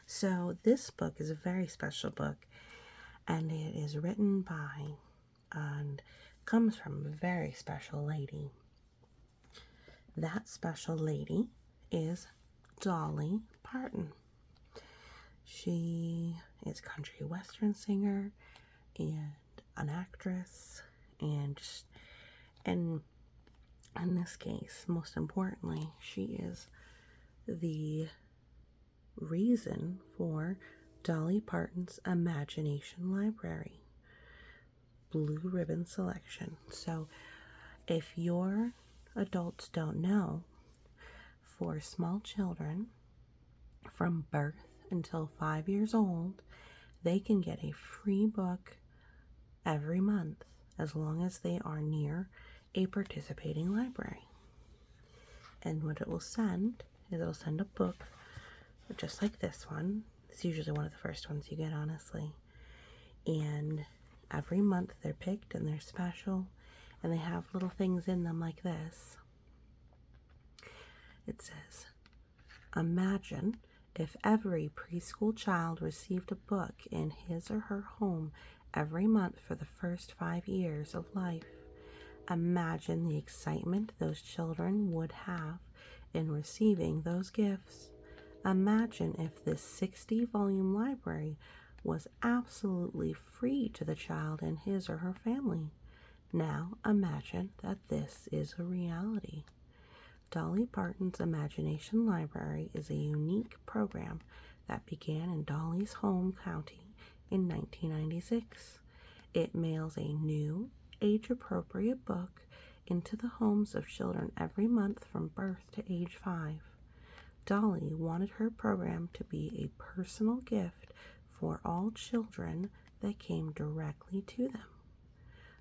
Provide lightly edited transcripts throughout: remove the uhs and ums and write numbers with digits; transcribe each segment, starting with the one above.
So this book is a very special book, and it is written by and comes from a very special lady. That special lady is Dolly Parton. She is a country western singer and an actress, and and in this case, most importantly, she is the reason for Dolly Parton's Imagination Library Blue Ribbon Selection. So, if your adults don't know, for small children from birth until 5 years old, they can get a free book every month as long as they are near a participating library. And what it will send is it'll send a book just like this one. It's usually one of the first ones you get, honestly. And every month they're picked and they're special, and they have little things in them like this. It says, imagine if every preschool child received a book in his or her home every month for the first 5 years of life. Imagine the excitement those children would have in receiving those gifts. Imagine if this 60-volume library was absolutely free to the child and his or her family. Now imagine that this is a reality. Dolly Parton's Imagination Library is a unique program that began in Dolly's home county in 1996. It mails a new, age-appropriate book into the homes of children every month from birth to age 5. Dolly wanted her program to be a personal gift for all children that came directly to them.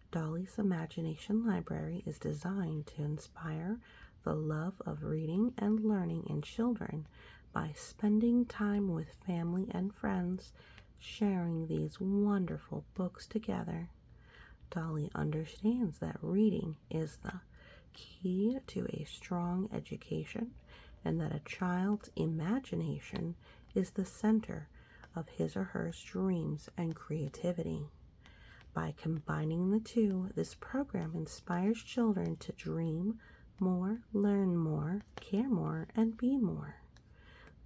Dolly's Imagination Library is designed to inspire the love of reading and learning in children by spending time with family and friends, sharing these wonderful books together. Dolly understands that reading is the key to a strong education, and that a child's imagination is the center of his or her dreams and creativity. By combining the two, this program inspires children to dream more, learn more, care more, and be more.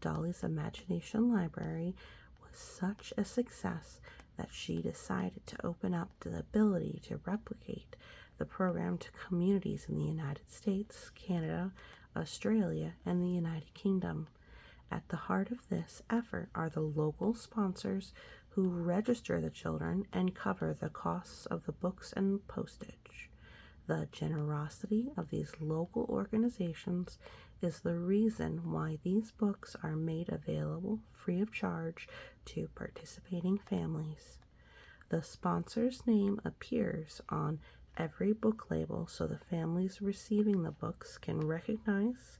Dolly's Imagination Library was such a success that she decided to open up the ability to replicate the program to communities in the United States, Canada, Australia, and the United Kingdom. At the heart of this effort are the local sponsors who register the children and cover the costs of the books and postage. The generosity of these local organizations is the reason why these books are made available free of charge to participating families. The sponsor's name appears on every book label so the families receiving the books can recognize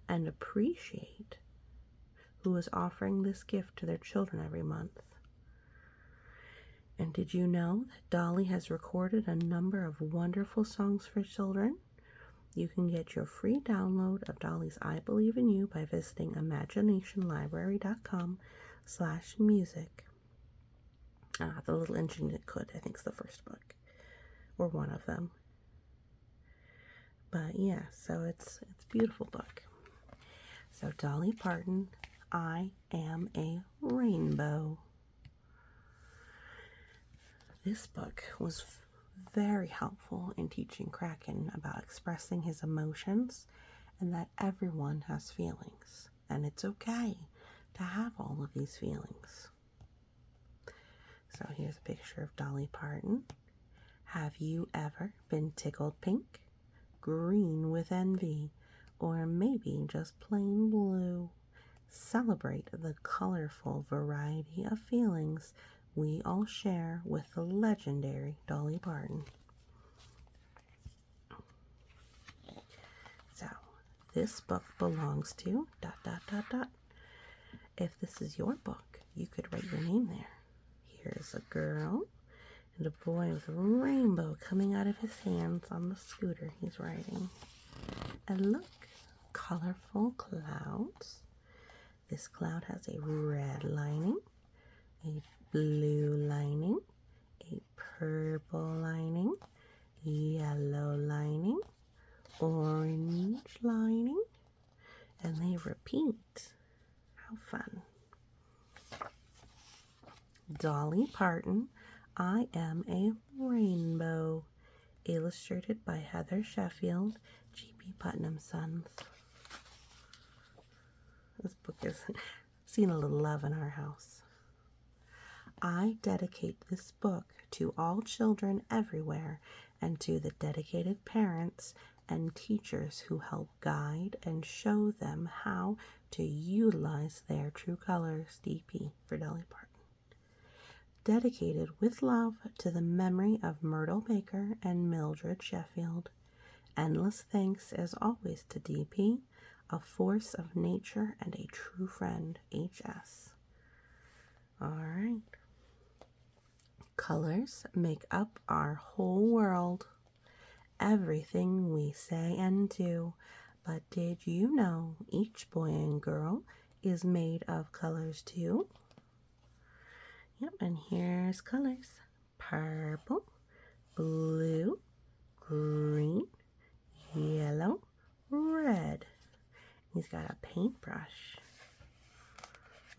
and appreciate who is offering this gift to their children every month. And did you know that Dolly has recorded a number of wonderful songs for children? You can get your free download of Dolly's I Believe in You by visiting imaginationlibrary.com/music. The Little Engine That Could, I think, is the first book, or one of them. But yeah, so it's a beautiful book. So Dolly Parton, I Am a Rainbow. This book was very helpful in teaching Kraken about expressing his emotions and that everyone has feelings, and it's okay to have all of these feelings. So here's a picture of Dolly Parton. Have you ever been tickled pink, green with envy, or maybe just plain blue? Celebrate the colorful variety of feelings we all share with the legendary Dolly Parton. So, this book belongs to ... If this is your book, you could write your name there. Here's a girl and a boy with a rainbow coming out of his hands on the scooter he's riding. And look, colorful clouds. This cloud has a red lining, a blue lining, a purple lining, yellow lining, orange lining, and they repeat. How fun. Dolly Parton, I Am a Rainbow, illustrated by Heather Sheffield, G.P. Putnam Sons. This book has seen a little love in our house. I dedicate this book to all children everywhere and to the dedicated parents and teachers who help guide and show them how to utilize their true colors. D.P. for Dolly Parton. Dedicated with love to the memory of Myrtle Baker and Mildred Sheffield. Endless thanks as always to D.P., a force of nature and a true friend, H.S. All right. Colors make up our whole world, everything we say and do. But did you know each boy and girl is made of colors too? Yep, and here's colors. Purple, blue, green, yellow, red. He's got a paintbrush.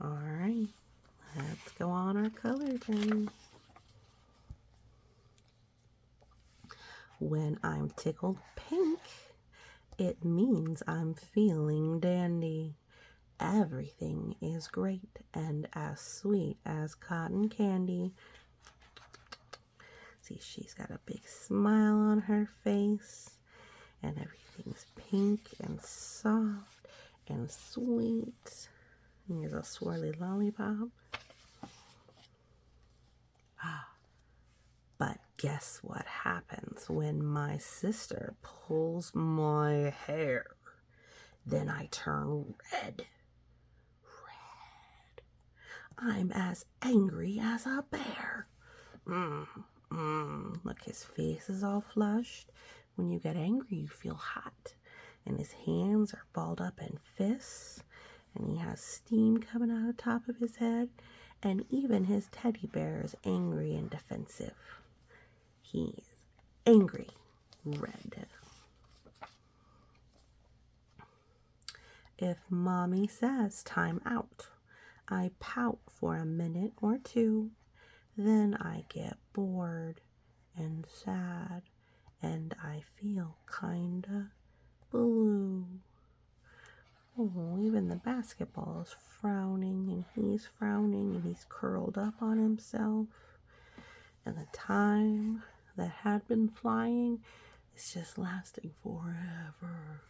All right, let's go on our color journey. When I'm tickled pink, it means I'm feeling dandy. Everything is great and as sweet as cotton candy. See, she's got a big smile on her face, and everything's pink and soft and sweet. And here's a swirly lollipop. But guess what happens when my sister pulls my hair? Then I turn red. I'm as angry as a bear. Look, his face is all flushed. When you get angry, you feel hot. And his hands are balled up in fists. And he has steam coming out of the top of his head. And even his teddy bear is angry and defensive. He's angry red. If Mommy says time out, I pout for a minute or two. Then I get bored and sad, and I feel kinda blue. Oh, even the basketball is frowning, and he's frowning, and he's curled up on himself. And the time that had been flying is just lasting forever.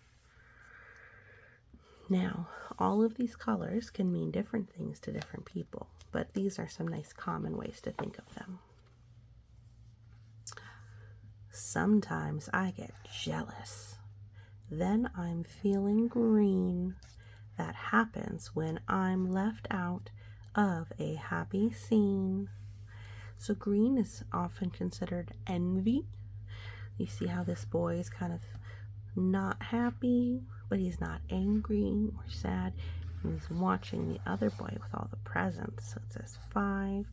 Now, all of these colors can mean different things to different people, but these are some nice common ways to think of them. Sometimes I get jealous. Then I'm feeling green. That happens when I'm left out of a happy scene. So green is often considered envy. You see how this boy is kind of not happy, but he's not angry or sad. He's watching the other boy with all the presents. So it says 5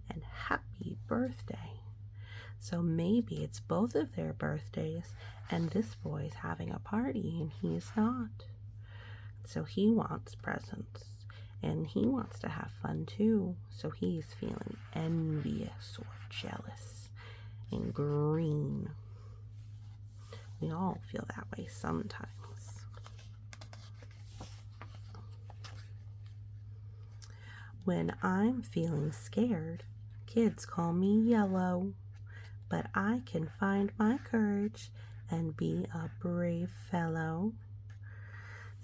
and happy birthday. So maybe it's both of their birthdays and this boy's having a party and he's not. So he wants presents and he wants to have fun too. So he's feeling envious or jealous and green. We all feel that way sometimes. When I'm feeling scared, kids call me yellow, but I can find my courage and be a brave fellow.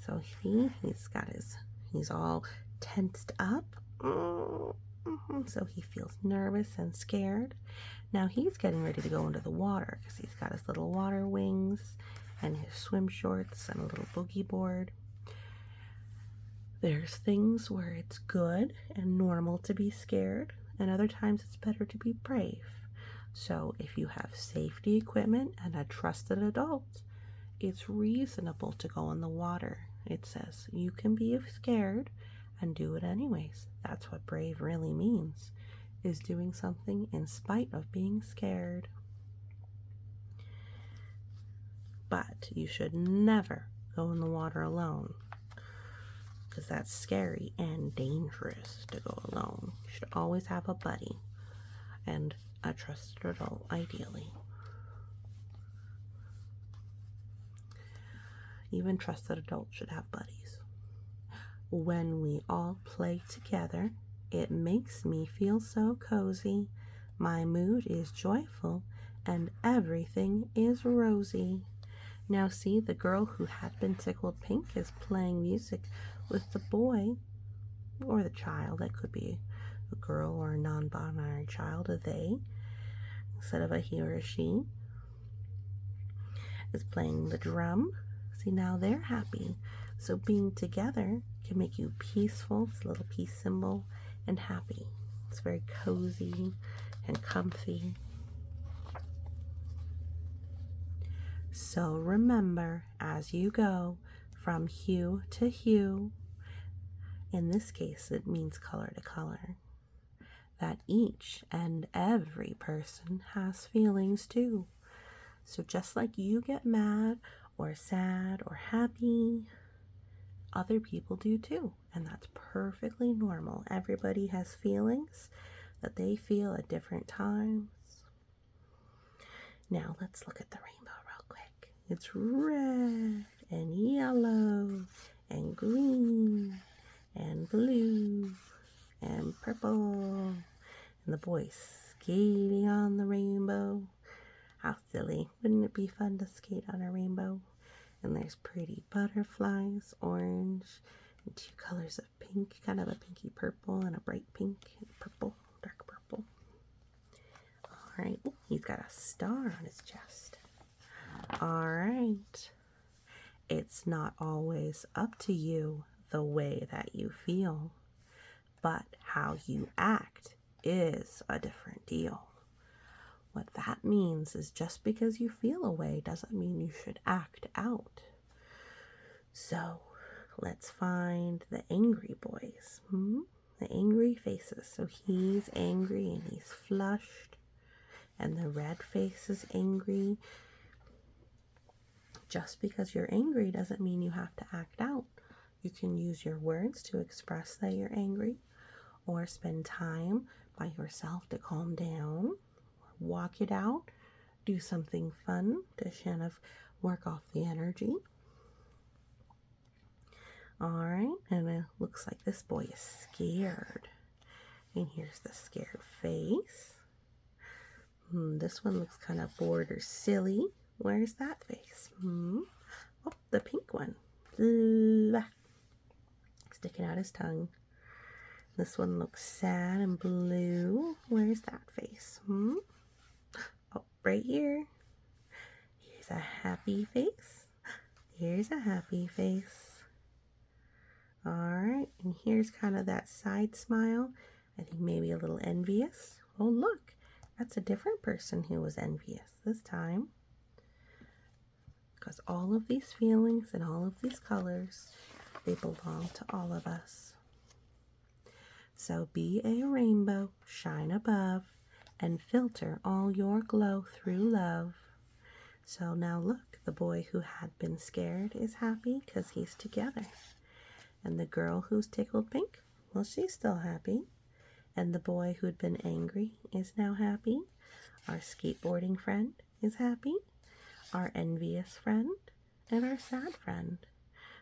So he's all tensed up. So he feels nervous and scared. Now he's getting ready to go into the water because he's got his little water wings and his swim shorts and a little boogie board. There's things where it's good and normal to be scared, and other times it's better to be brave. So if you have safety equipment and a trusted adult, it's reasonable to go in the water. It says you can be scared and do it anyways. That's what brave really means, is doing something in spite of being scared. But you should never go in the water alone, because that's scary and dangerous to go alone. You should always have a buddy and a trusted adult, ideally. Even trusted adults should have buddies. When we all play together, it makes me feel so cozy. My mood is joyful and everything is rosy. Now see, the girl who had been tickled pink is playing music with the boy or the child. That could be a girl or a non-binary child, a they, instead of a he or a she, is playing the drum. See, now they're happy. So being together can make you peaceful. It's a little peace symbol, and happy. It's very cozy and comfy. So remember, as you go from hue to hue, in this case it means color to color, that each and every person has feelings too. So just like you get mad or sad or happy, other people do too, and that's perfectly normal. Everybody has feelings that they feel at different times. Now let's look at the rainbow real quick. It's red and yellow and green and blue and purple, and the boys skating on the rainbow. How silly. Wouldn't it be fun to skate on a rainbow? And there's pretty butterflies, orange, and two colors of pink, kind of a pinky purple and a bright pink and purple, dark purple. All right, ooh, he's got a star on his chest. All right. It's not always up to you the way that you feel, but how you act is a different deal. What that means is just because you feel a way doesn't mean you should act out. So let's find the angry boys, the angry faces. So he's angry and he's flushed, and the red face is angry. Just because you're angry doesn't mean you have to act out. You can use your words to express that you're angry, or spend time by yourself to calm down, walk it out, do something fun to kind of work off the energy. All right, and it looks like this boy is scared. And here's the scared face. This one looks kind of bored or silly. Where's that face? Oh, the pink one. Sticking out his tongue. This one looks sad and blue. Where's that face? Oh, right here. Here's a happy face. Here's a happy face. All right, and here's kind of that side smile. I think maybe a little envious. Oh, look, that's a different person who was envious this time. Because all of these feelings and all of these colors, they belong to all of us. So be a rainbow, shine above, and filter all your glow through love. So now look, the boy who had been scared is happy because he's together. And the girl who's tickled pink, well, she's still happy. And the boy who'd been angry is now happy. Our skateboarding friend is happy. Our envious friend and our sad friend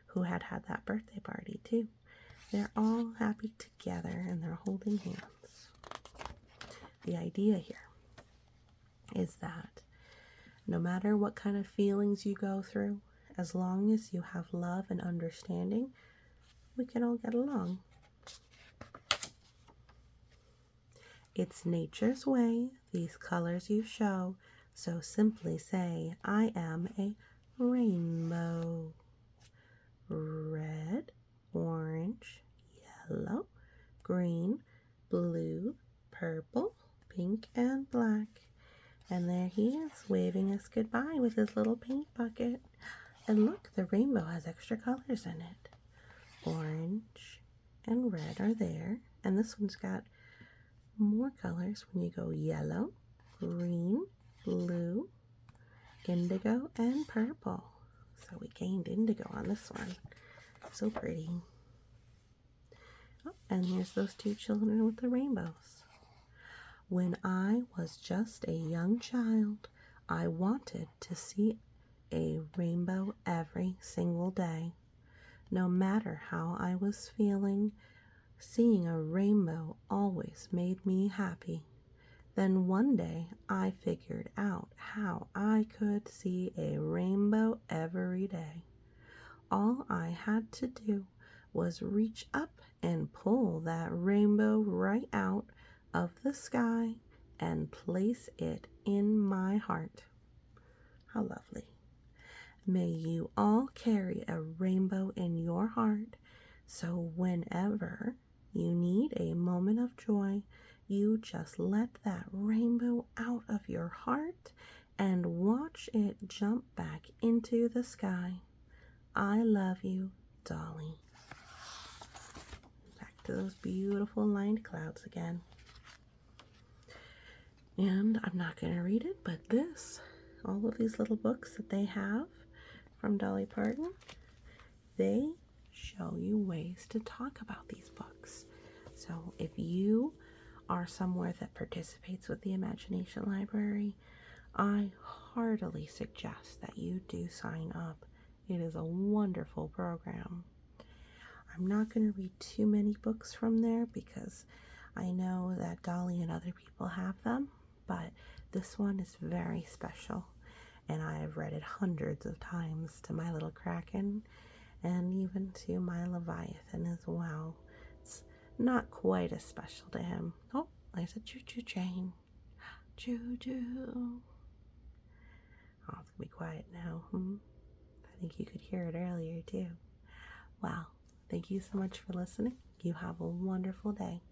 who had that birthday party too. They're all happy together and they're holding hands. The idea here is that no matter what kind of feelings you go through, as long as you have love and understanding, we can all get along. It's nature's way, these colors you show, so simply say, I am a rainbow. Red, orange, yellow, green, blue, purple, pink, and black. And there he is, waving us goodbye with his little paint bucket. And look, the rainbow has extra colors in it. Orange and red are there. And this one's got more colors when you go yellow, green, blue, indigo, and purple. So we gained indigo on this one. So pretty. Oh, and here's those two children with the rainbows. When I was just a young child, I wanted to see a rainbow every single day. No matter how I was feeling, seeing a rainbow always made me happy. Then one day I figured out how I could see a rainbow every day. All I had to do was reach up and pull that rainbow right out of the sky and place it in my heart. How lovely. May you all carry a rainbow in your heart, so whenever you need a moment of joy, you just let that rainbow out of your heart and watch it jump back into the sky. I love you, Dolly. Back to those beautiful lined clouds again. And I'm not going to read it, but all of these little books that they have from Dolly Parton, they show you ways to talk about these books. So if you are somewhere that participates with the Imagination Library, I heartily suggest that you do sign up. It is a wonderful program. I'm not going to read too many books from there because I know that Dolly and other people have them, but this one is very special. And I have read it hundreds of times to my little Kraken and even to my Leviathan as well. It's not quite as special to him. Oh, there's a choo-choo train. Choo-choo. Oh, it's gonna be quiet now. I think you could hear it earlier too. Well, thank you so much for listening. You have a wonderful day.